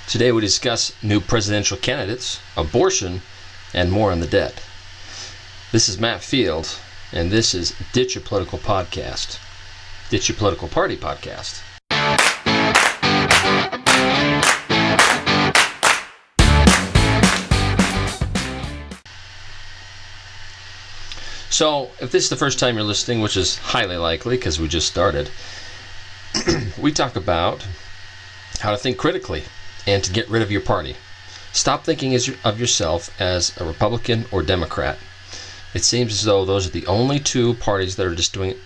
Today we discuss new presidential candidates, abortion, and more on the debt. This is Matt Field, and this is Ditch Your Political Podcast. Ditch Your Political Party Podcast. So, if this is the first time you're listening, which is highly likely because we just started, we talk about how to think critically and to get rid of your party. Stop thinking of yourself as a Republican or Democrat. It seems as though those are the only two parties that are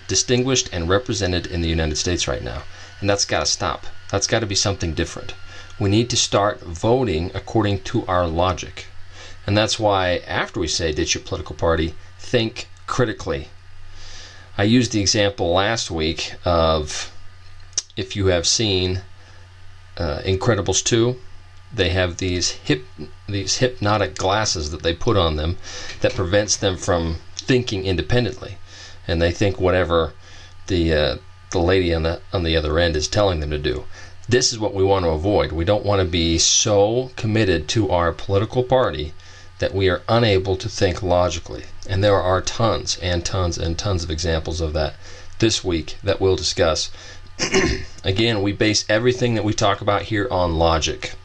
distinguished and represented in the United States right now. And that's got to stop. That's got to be something different. We need to start voting according to our logic. And that's why after we say ditch your political party, think critically. I used the example last week of, if you have seen Incredibles 2, they have these hypnotic glasses that they put on them that prevents them from thinking independently, and they think whatever the lady on the other end is telling them to do. This is what we want to avoid. We don't want to be so committed to our political party that we are unable to think logically. And there are tons and tons and tons of examples of that this week that we'll discuss. Again, we base everything that we talk about here on logic.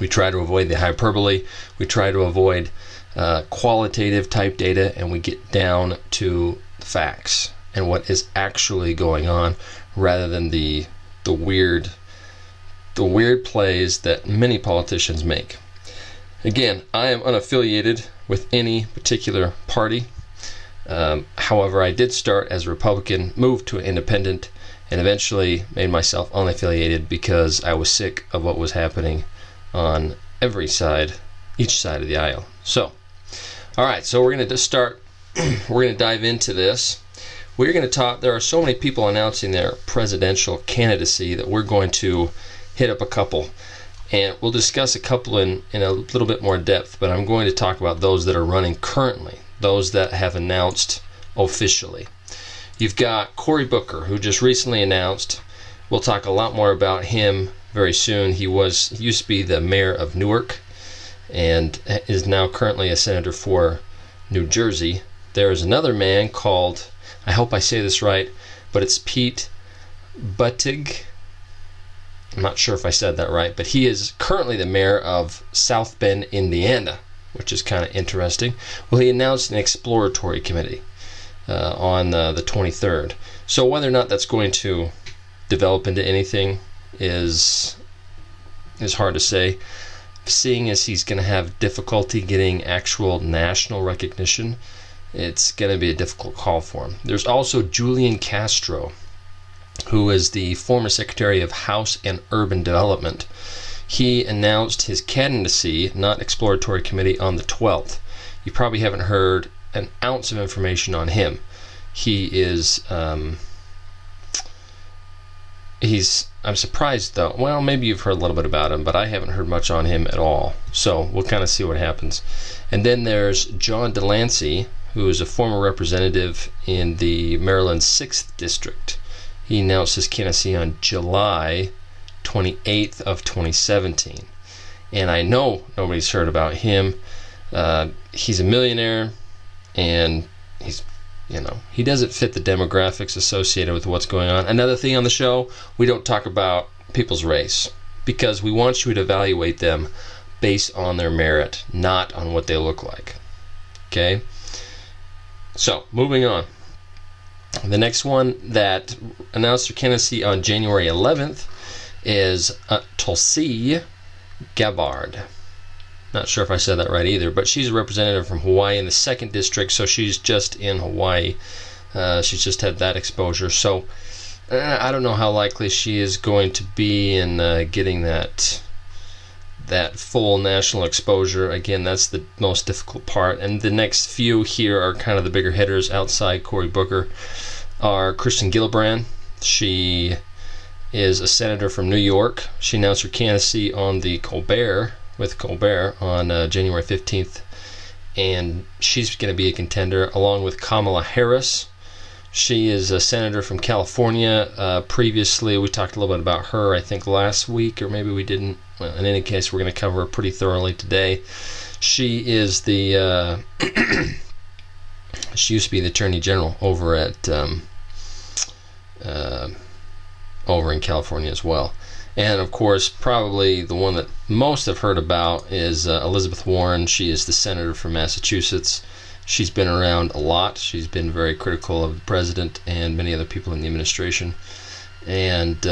We try to avoid the hyperbole. We try to avoid qualitative type data, and we get down to facts and what is actually going on, rather than the weird plays that many politicians make. Again, I am unaffiliated with any particular party. However, I did start as a Republican, moved to an independent, and eventually made myself unaffiliated because I was sick of what was happening on every side, each side of the aisle. So, alright, so we're going to just start, we're going to dive into this. We're going to talk, there are so many people announcing their presidential candidacy that we're going to hit up a couple. And we'll discuss a couple in a little bit more depth, but I'm going to talk about those that are running currently, those that have announced officially. You've got Cory Booker, who just recently announced. We'll talk a lot more about him very soon. He used to be the mayor of Newark and is now currently a senator for New Jersey. There is another man called, I hope I say this right, but it's Pete Buttigieg. I'm not sure if I said that right, but he is currently the mayor of South Bend, Indiana, which is kind of interesting. Well, he announced an exploratory committee on the 23rd. So whether or not that's going to develop into anything is hard to say. Seeing as he's going to have difficulty getting actual national recognition, it's going to be a difficult call for him. There's also Julian Castro, who is the former Secretary of House and Urban Development. He announced his candidacy, not exploratory committee, on the 12th. You probably haven't heard an ounce of information on him. He is, I'm surprised though, well, maybe you've heard a little bit about him, but I haven't heard much on him at all. So we'll kind of see what happens. And then there's John Delancey, who is a former representative in the Maryland 6th District. He announced his candidacy on July 28th of 2017. And I know nobody's heard about him. He's a millionaire, and he doesn't fit the demographics associated with what's going on. Another thing on the show, we don't talk about people's race, because we want you to evaluate them based on their merit, not on what they look like. Okay? So, moving on. The next one that announced their candidacy on January 11th is Tulsi Gabbard. Not sure if I said that right either, but she's a representative from Hawaii in the 2nd District, so she's just in Hawaii. She's just had that exposure. So I don't know how likely she is going to be in getting that full national exposure. Again, that's the most difficult part. And the next few here are kind of the bigger hitters outside Cory Booker are Kristen Gillibrand. She is a senator from New York. She announced her candidacy on the Colbert on January 15th, and she's going to be a contender along with Kamala Harris, She is a senator from California. Previously, we talked a little bit about her, I think, last week, or maybe we didn't. Well, in any case, we're going to cover her pretty thoroughly today. She is the she used to be the Attorney General over at over in California as well. And of course, probably the one that most have heard about is Elizabeth Warren. She is the senator from Massachusetts. She's been around a lot. She's been very critical of the president and many other people in the administration. And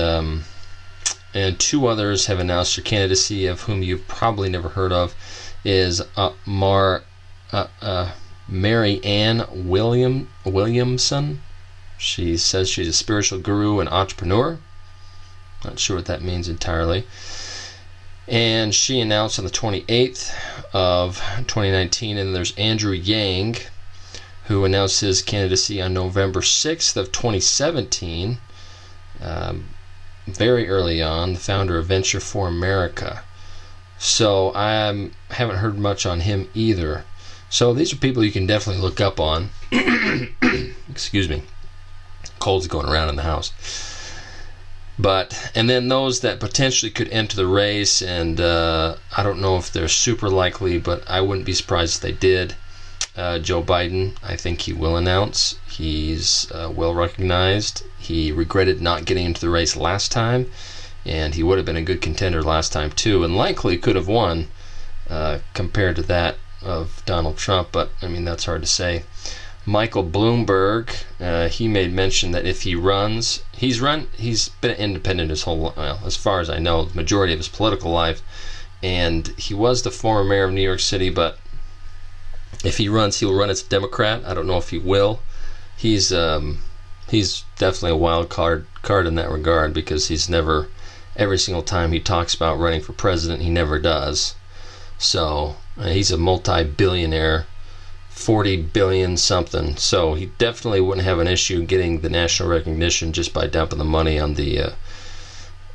two others have announced their candidacy, of whom you've probably never heard of, is Mary Ann Williamson. She says she's a spiritual guru and entrepreneur. Not sure what that means entirely. And she announced on the 28th of 2019. And there's Andrew Yang, who announced his candidacy on November 6th of 2017. Very early on, the founder of Venture for America. So I haven't heard much on him either. So these are people you can definitely look up on. Excuse me. Cold's going around in the house. And then those that potentially could enter the race, and I don't know if they're super likely, but I wouldn't be surprised if they did. Joe Biden, I think he will announce. He's well recognized. He regretted not getting into the race last time, and he would have been a good contender last time too, and likely could have won compared to that of Donald Trump, but I mean, that's hard to say. Michael Bloomberg, he made mention that if he runs, he's been independent his whole, well, as far as I know, the majority of his political life, and he was the former mayor of New York City, but if he runs, he'll run as a Democrat. I don't know if he will. He's definitely a wild card in that regard, because he's never, every single time he talks about running for president, he never does. So he's a multi-billionaire, 40 billion something, so he definitely wouldn't have an issue getting the national recognition just by dumping the money on the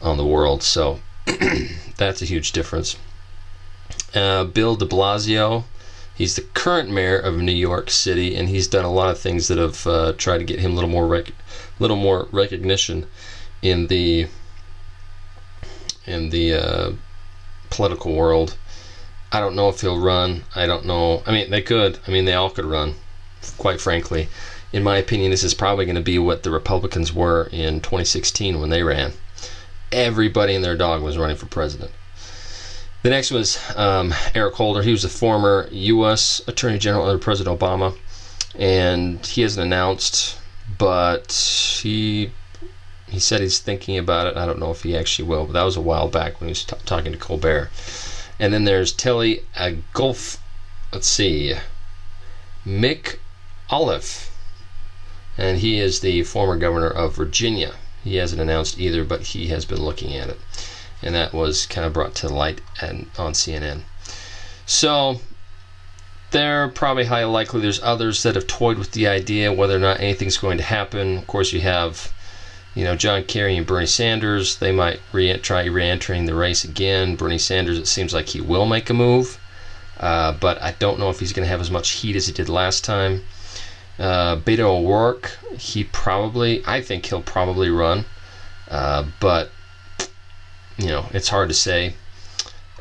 world. So that's a huge difference. Bill de Blasio, he's the current mayor of New York City, and he's done a lot of things that have tried to get him a little more recognition in the political world. I don't know if he'll run. I don't know. I mean, they could. I mean, they all could run, quite frankly. In my opinion, this is probably going to be what the Republicans were in 2016 when they ran. Everybody and their dog was running for president. The next was Eric Holder. He was a former U.S. Attorney General under President Obama, and he hasn't announced, but he said he's thinking about it. I don't know if he actually will, but that was a while back when he was talking to Colbert. And then there's Telly Mick Olive, and he is the former governor of Virginia. He hasn't announced either, but he has been looking at it, and that was kind of brought to light on CNN. So they're probably highly likely. There's others that have toyed with the idea whether or not anything's going to happen. Of course, you have, John Kerry and Bernie Sanders. They might try re-entering the race again. Bernie Sanders, it seems like he will make a move, but I don't know if he's going to have as much heat as he did last time. Beto O'Rourke, I think he'll probably run, but it's hard to say.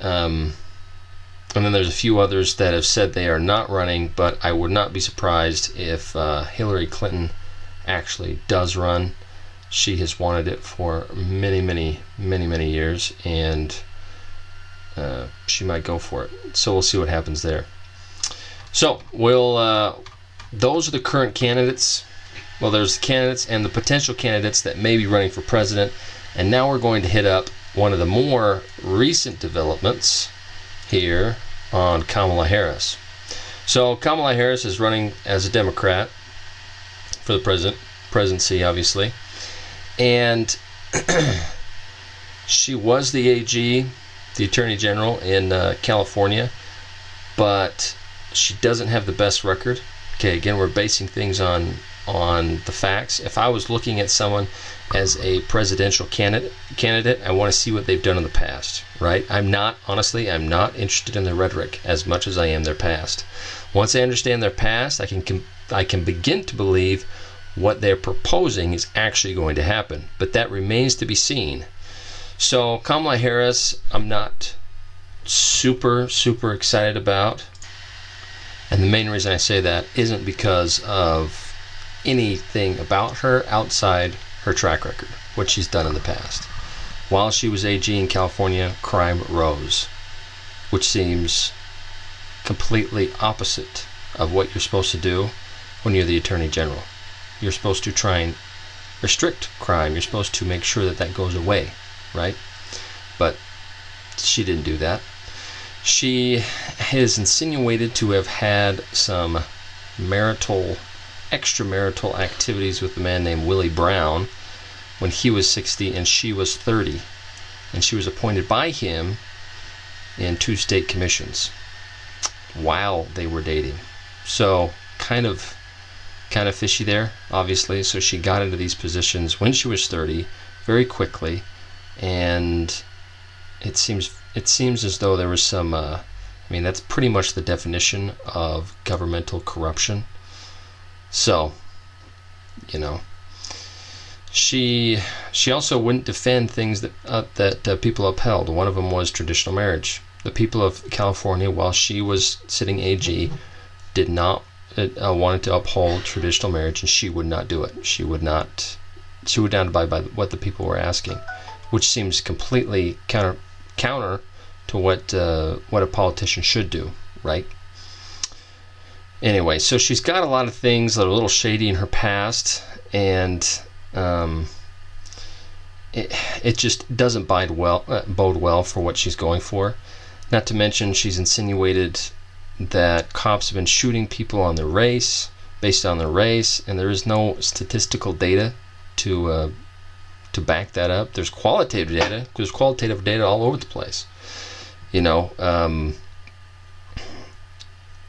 And then there's a few others that have said they are not running, but I would not be surprised if Hillary Clinton actually does run. She has wanted it for many years, and she might go for it. So we'll see what happens there. So those are the current candidates. Well, there's the candidates and the potential candidates that may be running for president. And now we're going to hit up one of the more recent developments here on Kamala Harris. So Kamala Harris is running as a Democrat for the presidency, obviously. And she was the AG, the Attorney General in California, but she doesn't have the best record. Okay, again, we're basing things on the facts. If I was looking at someone as a presidential candidate, I want to see what they've done in the past, right? I'm not interested in their rhetoric as much as I am their past. Once I understand their past, I can begin to believe what they're proposing is actually going to happen. But that remains to be seen. So Kamala Harris, I'm not super excited about. And the main reason I say that isn't because of anything about her outside her track record, what she's done in the past. While she was AG in California, crime rose, which seems completely opposite of what you're supposed to do when you're the Attorney General. You're supposed to try and restrict crime. You're supposed to make sure that that goes away, right? But she didn't do that. She is insinuated to have had some extramarital activities with a man named Willie Brown when he was 60 and she was 30. And she was appointed by him in 2 state commissions while they were dating. So kind of fishy there, obviously. So she got into these positions when she was 30 very quickly, and it seems as though there was some that's pretty much the definition of governmental corruption. So, she also wouldn't defend things that people upheld. One of them was traditional marriage. The people of California, while she was sitting AG, did not wanted to uphold traditional marriage, and she would not do it. She would not abide by what the people were asking, which seems completely counter to what a politician should do, right? Anyway, so she's got a lot of things that are a little shady in her past, and it just doesn't bode well for what she's going for. Not to mention, she's insinuated that cops have been shooting people based on their race, and there is no statistical data to back that up. There's qualitative data. There's qualitative data all over the place.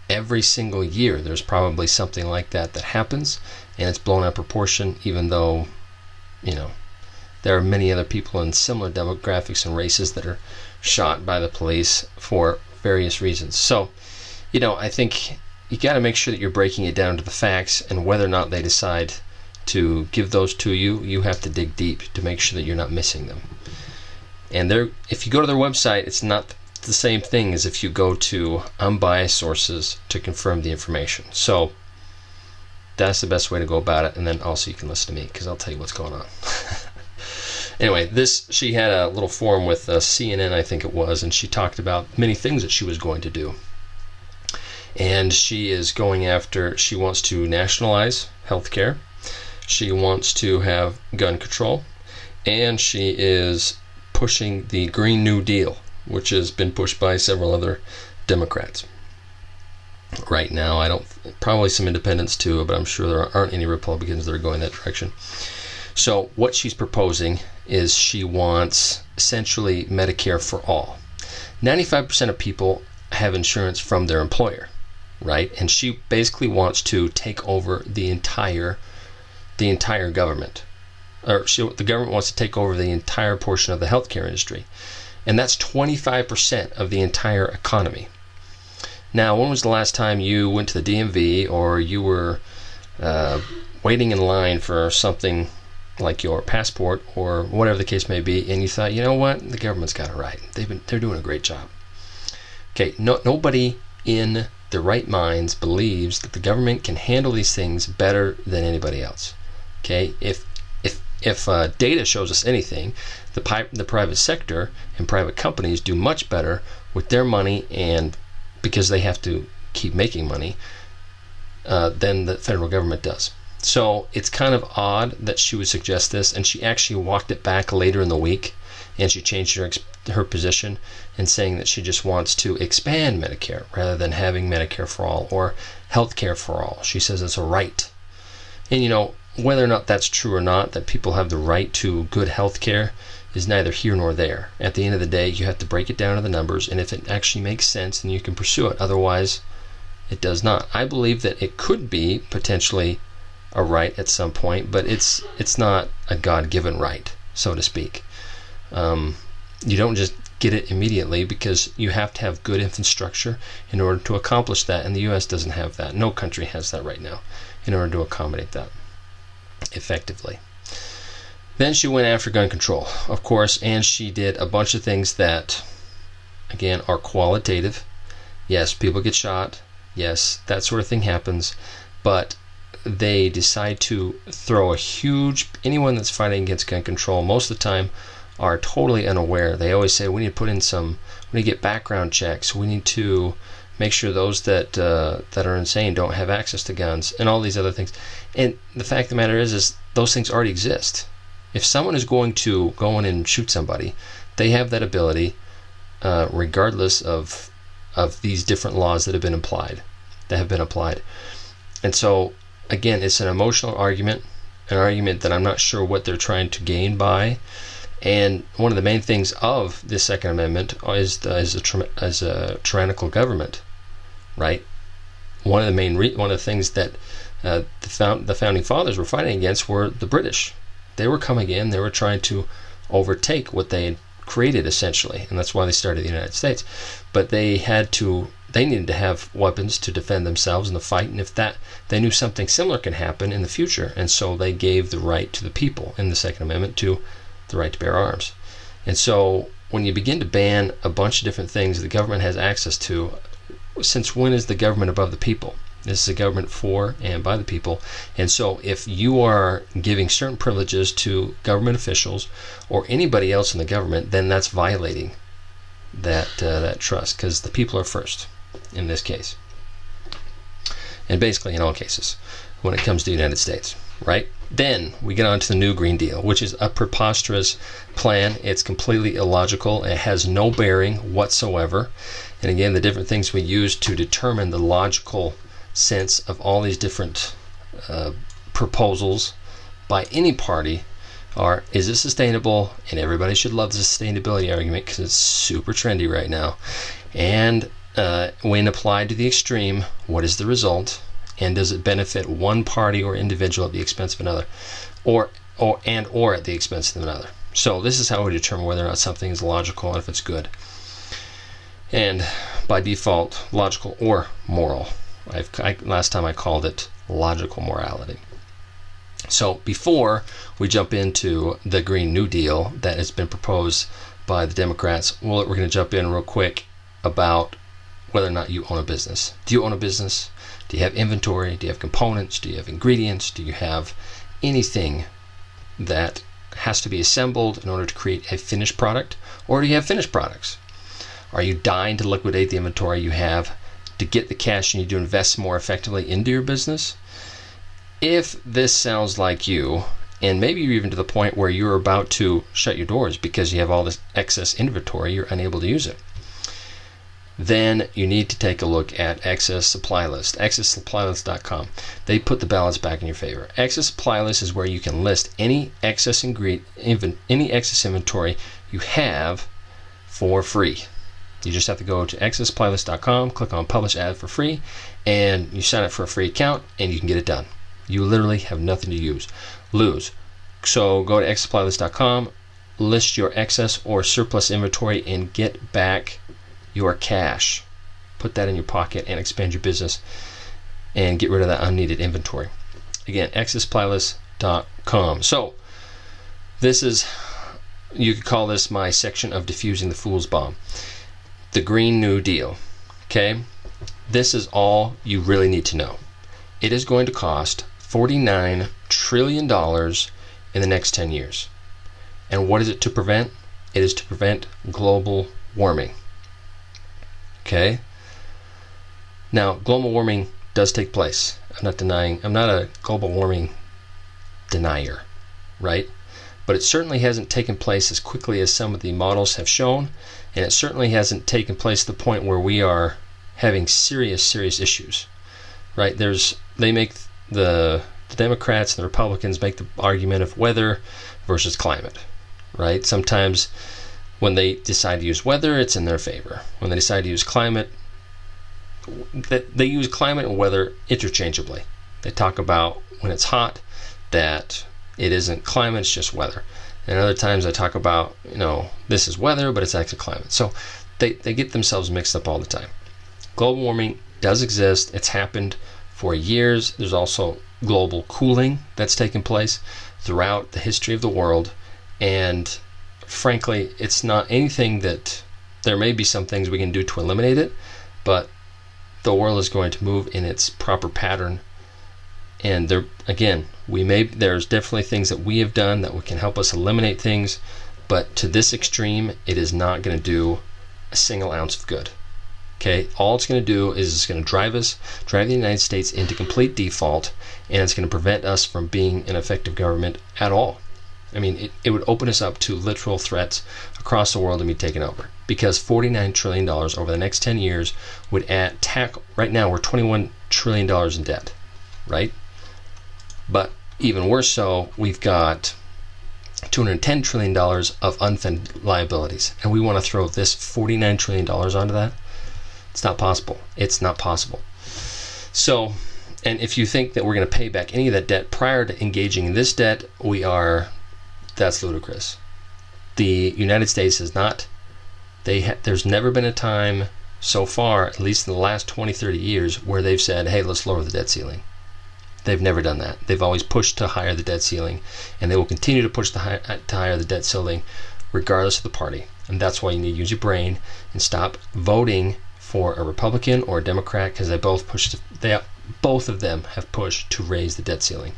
Every single year there's probably something like that happens, and it's blown out of proportion, even though there are many other people in similar demographics and races that are shot by the police for various reasons. So I think you got to make sure that you're breaking it down to the facts, and whether or not they decide to give those to you, you have to dig deep to make sure that you're not missing them. And if you go to their website, it's not the same thing as if you go to unbiased sources to confirm the information. So that's the best way to go about it. And then also you can listen to me, because I'll tell you what's going on. Anyway, she had a little forum with CNN, I think it was, and she talked about many things that she was going to do. And she wants to nationalize healthcare. She wants to have gun control, and she is pushing the Green New Deal, which has been pushed by several other Democrats. Right now, probably some independents too, but I'm sure there aren't any Republicans that are going that direction. So what she's proposing is she wants essentially Medicare for all. 95% of people have insurance from their employer, right? And she basically wants to take over the entire government. The government wants to take over the entire portion of the healthcare industry. And that's 25% of the entire economy. Now, when was the last time you went to the DMV, or you were waiting in line for something like your passport or whatever the case may be, and you thought, you know what, the government's got it right. They're doing a great job. Okay, nobody in their right minds believes that the government can handle these things better than anybody else. Okay, if data shows us anything, the private sector and private companies do much better with their money, and because they have to keep making money, than the federal government does. So it's kind of odd that she would suggest this, and she actually walked it back later in the week, and she changed her position in saying that she just wants to expand Medicare rather than having Medicare for all or health care for all. She says it's a right. And whether or not that's true or not, that people have the right to good health care, is neither here nor there. At the end of the day, you have to break it down to the numbers, and if it actually makes sense, then you can pursue it. Otherwise, it does not. I believe that it could be potentially a right at some point, but it's not a God-given right, so to speak. You don't just get it immediately, because you have to have good infrastructure in order to accomplish that, and the U.S. doesn't have that. No country has that right now in order to accommodate that. effectively. Then she went after gun control, of course, and she did a bunch of things that, again, are qualitative. Yes, people get shot. Yes, that sort of thing happens. But they decide to throw a huge... Anyone that's fighting against gun control, most of the time, are totally unaware. They always say, we need to put in some... We need to get background checks. We need to make sure those that are insane don't have access to guns, and all these other things. And the fact of the matter is those things already exist. If someone is going to go in and shoot somebody, they have that ability, regardless of these different laws that have been applied. And so, again, it's an emotional argument, an argument that I'm not sure what they're trying to gain by. And one of the main things of the Second Amendment is a tyrannical government, right? One of the things that the founding fathers were fighting against were the British. They were coming in, they were trying to overtake what they had created, essentially, and that's why they started the United States. But they needed to have weapons to defend themselves in the fight, and if that, they knew something similar can happen in the future, and so they gave the right to the people in the Second Amendment to the right to bear arms. And so when you begin to ban a bunch of different things the government has access to, since when is the government above the people? This is a government for and by the people. And so if you are giving certain privileges to government officials or anybody else in the government, then that's violating that trust, because the people are first in this case. And basically in all cases when it comes to the United States, right? Then we get on to the new Green Deal, which is a preposterous plan. It's completely illogical. It has no bearing whatsoever. And again, the different things we use to determine the logical sense of all these different proposals by any party are, is it sustainable? And everybody should love the sustainability argument because it's super trendy right now. And when applied to the extreme, what is the result? And does it benefit one party or individual at the expense of another, or at the expense of another? So this is how we determine whether or not something is logical and if it's good. And by default, logical or moral. Last time I called it logical morality. So before we jump into the Green New Deal that has been proposed by the Democrats, we're going to jump in real quick about whether or not you own a business. Do you own a business? Do you have inventory? Do you have components? Do you have ingredients? Do you have anything that has to be assembled in order to create a finished product? Or do you have finished products? Are you dying to liquidate the inventory you have to get the cash you need to invest more effectively into your business? If this sounds like you, and maybe you're even to the point where you're about to shut your doors because you have all this excess inventory, you're unable to use it, then you need to take a look at Excess Supply List, excesssuppplylist.com. They put the balance back in your favor. Excess Supply List is where you can list any excess inventory you have for free. You just have to go to excesssuppplylist.com, click on Publish Ad for free, and you sign up for a free account, and you can get it done. You literally have nothing to lose. So go to excesssuppplylist.com, list your excess or surplus inventory, and get back your cash. Put that in your pocket and expand your business and get rid of that unneeded inventory. Again, excesssuppplylist.com. So this is, you could call this my section of diffusing the fool's bomb. The Green New Deal. Okay? This is all you really need to know. It is going to cost $49 trillion in the next 10 years. And what is it to prevent? It is to prevent global warming. Okay? Now, global warming does take place. I'm not a global warming denier, right? But it certainly hasn't taken place as quickly as some of the models have shown, and it certainly hasn't taken place to the point where we are having serious issues, right? They make the Democrats and the Republicans make the argument of weather versus climate, right? Sometimes when they decide to use weather, it's in their favor. When they decide to use climate, they use climate and weather interchangeably. They talk about when it's hot that it isn't climate, it's just weather. And other times I talk about, this is weather, but it's actually climate. So they get themselves mixed up all the time. Global warming does exist. It's happened for years. There's also global cooling that's taken place throughout the history of the world. And frankly, it's not anything that, there may be some things we can do to eliminate it, but the world is going to move in its proper pattern. And there, again, there's definitely things that we have done that can help us eliminate things, but to this extreme, it is not going to do a single ounce of good. Okay, all it's going to do is it's going to drive the United States into complete default, and it's going to prevent us from being an effective government at all. I mean, it would open us up to literal threats across the world to be taken over, because $49 trillion over the next 10 years would right now we're $21 trillion in debt, right? But even worse so, we've got $210 trillion of unfunded liabilities, and we want to throw this $49 trillion onto that? It's not possible. It's not possible. So, and if you think that we're going to pay back any of that debt prior to engaging in this debt, that's ludicrous. The United States has not, there's never been a time so far, at least in the last 20, 30 years, where they've said, hey, let's lower the debt ceiling. They've never done that. They've always pushed to higher the debt ceiling, and they will continue to push to higher the debt ceiling regardless of the party. And that's why you need to use your brain and stop voting for a Republican or a Democrat, because both of them have pushed to raise the debt ceiling.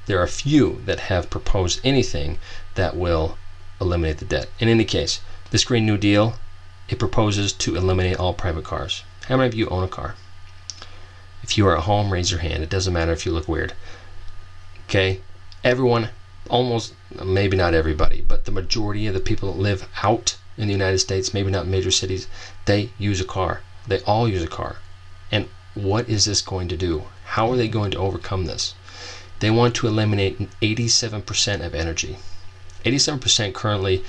There are few that have proposed anything that will eliminate the debt. In any case, this Green New Deal, it proposes to eliminate all private cars. How many of you own a car? If you are at home, raise your hand. It doesn't matter if you look weird. Okay? Everyone, almost, maybe not everybody, but the majority of the people that live out in the United States, maybe not major cities, they use a car. They all use a car. And what is this going to do? How are they going to overcome this? They want to eliminate 87% of energy. 87% currently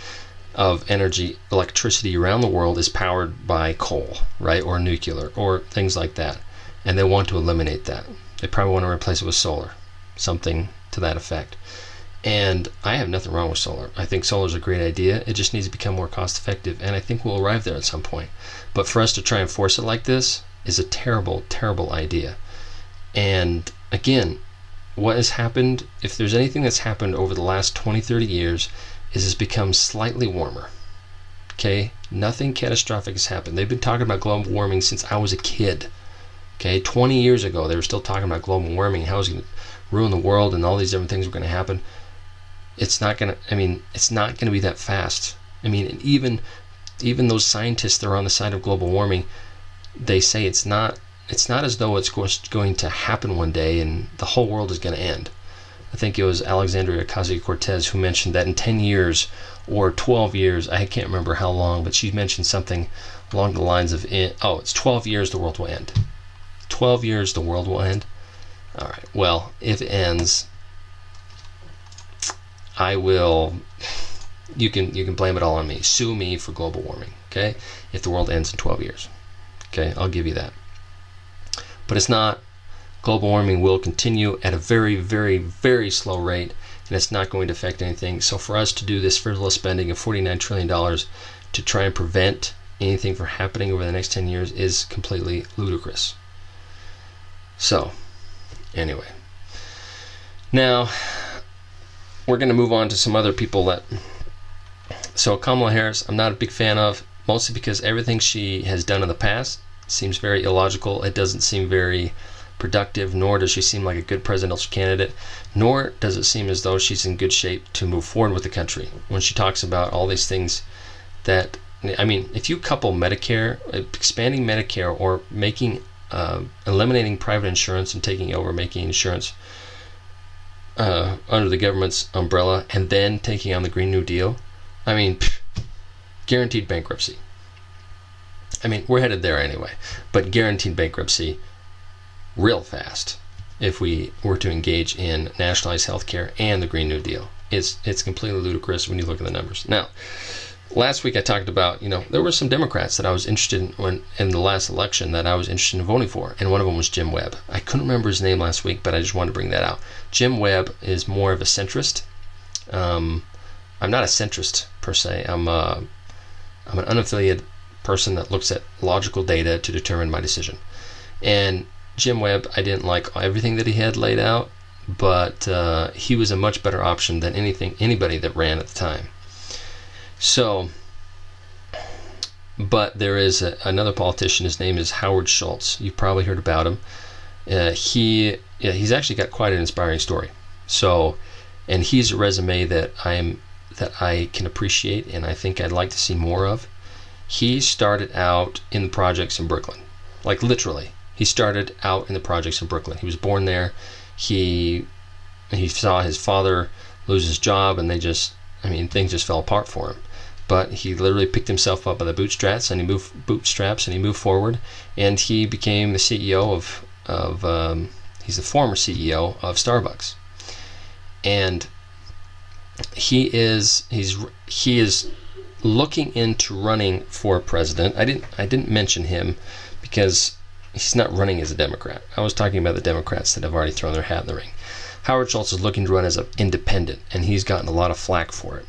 of energy, electricity around the world is powered by coal, right? Or nuclear, or things like that. And they want to eliminate that. They probably want to replace it with solar, something to that effect. And I have nothing wrong with solar. I think solar is a great idea. It just needs to become more cost effective, and I think we'll arrive there at some point. But for us to try and force it like this is a terrible, terrible idea. And again, what has happened, if there's anything that's happened over the last 20, 30 years, is it's become slightly warmer. Okay? Nothing catastrophic has happened. They've been talking about global warming since I was a kid. Okay? 20 years ago, they were still talking about global warming, how it's going to ruin the world and all these different things were going to happen. It's not going to be that fast. I mean, even those scientists that are on the side of global warming, they say it's not as though it's going to happen one day and the whole world is going to end. I think it was Alexandria Ocasio-Cortez who mentioned that in 10 years or 12 years, I can't remember how long, but she mentioned something along the lines of, it's 12 years the world will end. 12 years the world will end? All right, well, if it ends, you can blame it all on me. Sue me for global warming, okay? If the world ends in 12 years. Okay, I'll give you that. But it's not. Global warming will continue at a very, very, very slow rate, and it's not going to affect anything. So for us to do this frivolous spending of $49 trillion to try and prevent anything from happening over the next 10 years is completely ludicrous. So, anyway. Now, we're going to move on to some other people So Kamala Harris, I'm not a big fan of, mostly because everything she has done in the past seems very illogical. It doesn't seem very productive, nor does she seem like a good presidential candidate, nor does it seem as though she's in good shape to move forward with the country. When she talks about all these things that, I mean, if you couple Medicare, expanding Medicare, or eliminating private insurance and taking over, making insurance under the government's umbrella, and then taking on the Green New Deal, I mean, guaranteed bankruptcy. I mean, we're headed there anyway, but guaranteed bankruptcy real fast if we were to engage in nationalized health care and the Green New Deal. It's completely ludicrous when you look at the numbers. Now, last week I talked about, there were some Democrats that I was interested in the last election that I was interested in voting for, and one of them was Jim Webb. I couldn't remember his name last week, but I just wanted to bring that out. Jim Webb is more of a centrist. I'm not a centrist per se. I'm an unaffiliated person that looks at logical data to determine my decision. And Jim Webb, I didn't like everything that he had laid out, but he was a much better option than anybody that ran at the time. So, but there is another politician. His name is Howard Schultz. You've probably heard about him. He's actually got quite an inspiring story. So, and he's a resume that I can appreciate, and I think I'd like to see more of. He started out in the projects in Brooklyn, like literally. He started out in the projects in Brooklyn. He was born there. He saw his father lose his job, and things just fell apart for him. But he literally picked himself up by the bootstraps, and he moved forward, and he became the CEO of he's the former CEO of Starbucks, and he is looking into running for president. I didn't mention him because he's not running as a Democrat. I was talking about the Democrats that have already thrown their hat in the ring. Howard Schultz is looking to run as an independent, and he's gotten a lot of flack for it.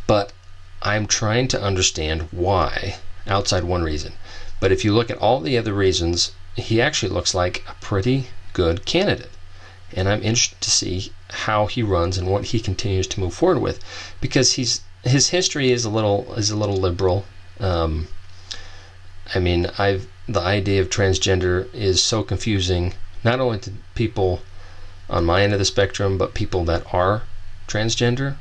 But I'm trying to understand why, outside one reason. But if you look at all the other reasons, he actually looks like a pretty good candidate. And I'm interested to see how he runs and what he continues to move forward with, because his history is a little liberal. The idea of transgender is so confusing, not only to people on my end of the spectrum, but people that are transgender,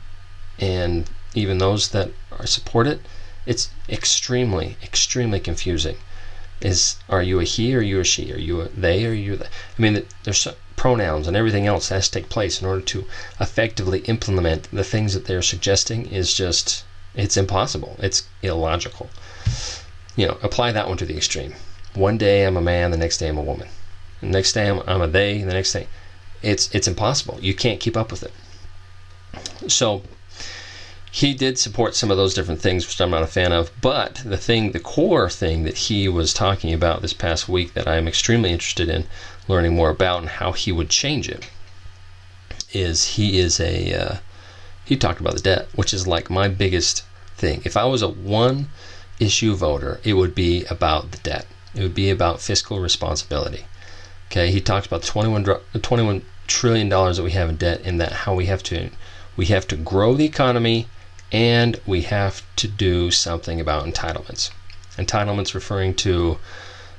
and even those that support it. It's extremely, extremely confusing. Are you a he, or are you a she? Are you a they, or are you they? There's pronouns and everything else that has to take place in order to effectively implement the things that they're suggesting. It's impossible. It's illogical. Apply that one to the extreme. One day I'm a man, the next day I'm a woman. The next day I'm a they, the next day. It's impossible. You can't keep up with it. So he did support some of those different things, which I'm not a fan of. But the core thing that he was talking about this past week that I'm extremely interested in learning more about and how he would change it is he talked about the debt, which is like my biggest thing. If I was a one issue voter, it would be about the debt. It would be about fiscal responsibility. Okay, he talks about $21 trillion that we have in debt, and that how we have to grow the economy, and we have to do something about entitlements. Entitlements referring to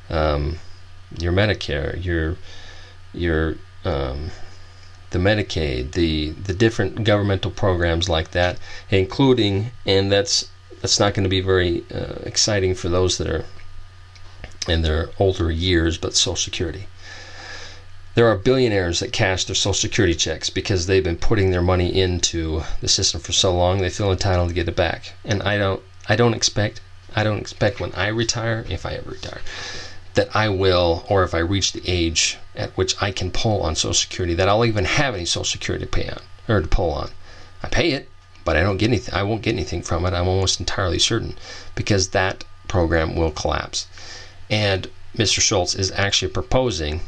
your Medicare, your the Medicaid, the different governmental programs like that, including, and that's not going to be very exciting for those that are in their older years, but Social Security. There are billionaires that cash their Social Security checks because they've been putting their money into the system for so long they feel entitled to get it back. And I don't expect when I retire, if I ever retire, that I will, or if I reach the age at which I can pull on Social Security, that I'll even have any Social Security to pay on or to pull on. I pay it, but I don't get anything. I won't get anything from it. I'm almost entirely certain, because that program will collapse. And Mr. Schultz is actually proposing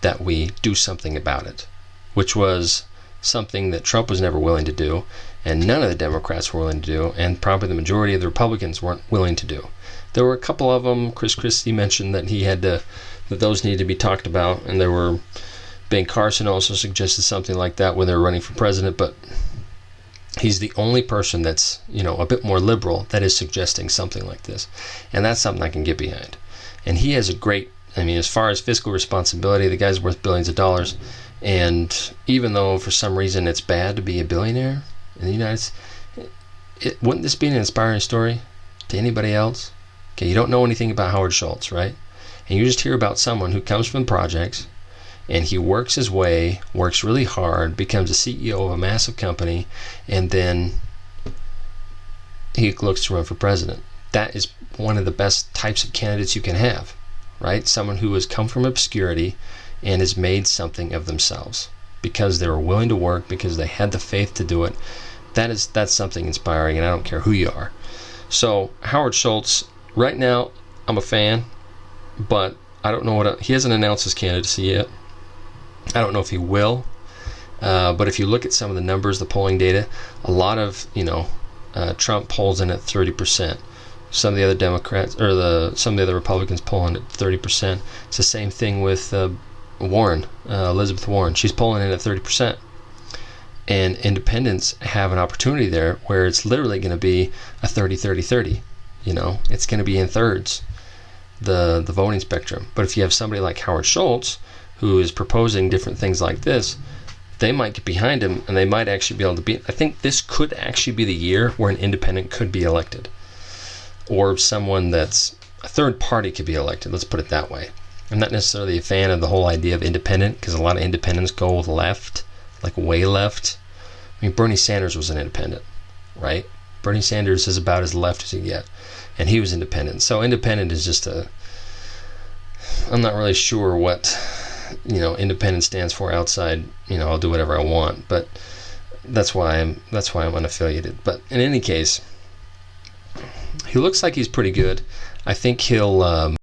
that we do something about it, which was something that Trump was never willing to do, and none of the Democrats were willing to do, and probably the majority of the Republicans weren't willing to do. There were a couple of them. Chris Christie mentioned that that those needed to be talked about, and there were Ben Carson also suggested something like that when they were running for president, but he's the only person that's a bit more liberal that is suggesting something like this, and that's something I can get behind. And he has a great, as far as fiscal responsibility, the guy's worth billions of dollars. And even though for some reason it's bad to be a billionaire in the United States, wouldn't this be an inspiring story to anybody else? Okay, you don't know anything about Howard Schultz, right? And you just hear about someone who comes from projects, and he works his way, works really hard, becomes a CEO of a massive company, and then he looks to run for president. That is one of the best types of candidates you can have, right? Someone who has come from obscurity and has made something of themselves because they were willing to work, because they had the faith to do it. That's something inspiring, and I don't care who you are. So Howard Schultz, right now, I'm a fan, but I don't know he hasn't announced his candidacy yet. I don't know if he will, but if you look at some of the numbers, the polling data, a lot of Trump polls in at 30%. Some of the other Democrats, or some of the other Republicans polling at 30%. It's the same thing with Warren, Elizabeth Warren. She's polling in at 30%. And independents have an opportunity there where it's literally going to be a 30-30-30. It's going to be in thirds, the voting spectrum. But if you have somebody like Howard Schultz, who is proposing different things like this, they might get behind him, and they might actually be able to beat. I think this could actually be the year where an independent could be elected, or someone that's a third party could be elected. Let's put it that way. I'm not necessarily a fan of the whole idea of independent, because a lot of independents go left, like way left. I mean, Bernie Sanders was an independent, right? Bernie Sanders is about as left as you get, and he was independent. So independent is just I'm not really sure what independent stands for outside. I'll do whatever I want, but that's why I'm unaffiliated. But in any case, he looks like he's pretty good. I think he'll